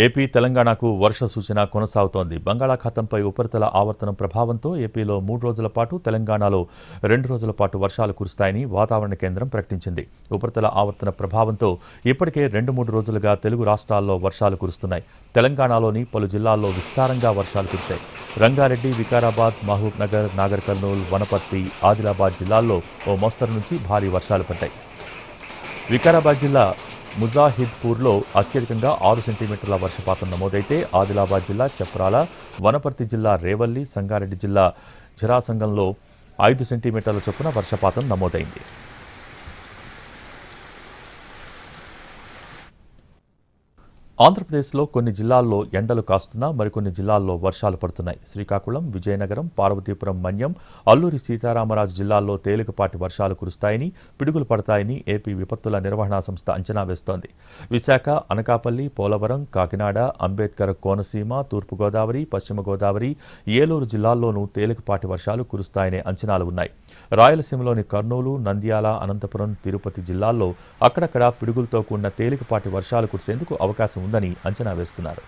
AP తెలంగాణకు వర్ష సూచన కొనసాగుతోంది. బంగాళాఖాతంపై ఉపరితల ఆవర్తనం ప్రభావంతో ఏపీలో 3 రోజుల పాటు, తెలంగాణలో 2 రోజుల పాటు వర్షాలు కురుస్తాయని వాతావరణ కేంద్రం ప్రకటించింది. ఉపరితల ఆవర్తన ప్రభావంతో ఇప్పటికే 2-3 రోజులుగా తెలుగు రాష్ట్రాల్లో వర్షాలు కురుస్తున్నాయి. తెలంగాణలోని పలు జిల్లాల్లో విస్తారంగా వర్షాలు కురిశాయి. రంగారెడ్డి, వికారాబాద్, మహబూబ్ నగర్, నాగర్ కర్నూల్, వనపర్తి, ఆదిలాబాద్ జిల్లాల్లో ఓ మోస్తరు నుంచి భారీ వర్షాలు పడ్డాయి. వికారాబాద్ జిల్లా ముజాహిద్పూర్లో అత్యధికంగా 6 సెంటీమీటర్ల వర్షపాతం నమోదైతే ఆదిలాబాద్ జిల్లా చప్రాల, వనపర్తి జిల్లా రేవల్లి, సంగారెడ్డి జిల్లా జరాసంగంలో 5 సెంటీమీటర్ల చొప్పున వర్షపాతం నమోదైంది. ఆంధ్రప్రదేశ్లో కొన్ని జిల్లాల్లో ఎండలు కాస్తున్నా మరికొన్ని జిల్లాల్లో వర్షాలు పడుతున్నాయి. శ్రీకాకుళం, విజయనగరం, పార్వతీపురం, మన్యం, అల్లూరి సీతారామరాజు జిల్లాల్లో తేలికపాటి వర్షాలు కురుస్తాయని, పిడుగులు పడతాయని ఏపీ విపత్తుల నిర్వహణా సంస్థ అంచనా వేస్తోంది. విశాఖ, అనకాపల్లి, పోలవరం, కాకినాడ, అంబేద్కర్ కోనసీమ, తూర్పుగోదావరి, పశ్చిమ గోదావరి, ఏలూరు జిల్లాల్లోనూ తేలికపాటి వర్షాలు కురుస్తాయనే అంచనాలు ఉన్నాయి. రాయలసీమలోని కర్నూలు, నంద్యాల, అనంతపురం, తిరుపతి జిల్లాల్లో అక్కడక్కడ పిడుగులతో కూడిన తేలికపాటి వర్షాలు కురిసేందుకు అవకాశం ఉందని అంచనా వేస్తున్నారు.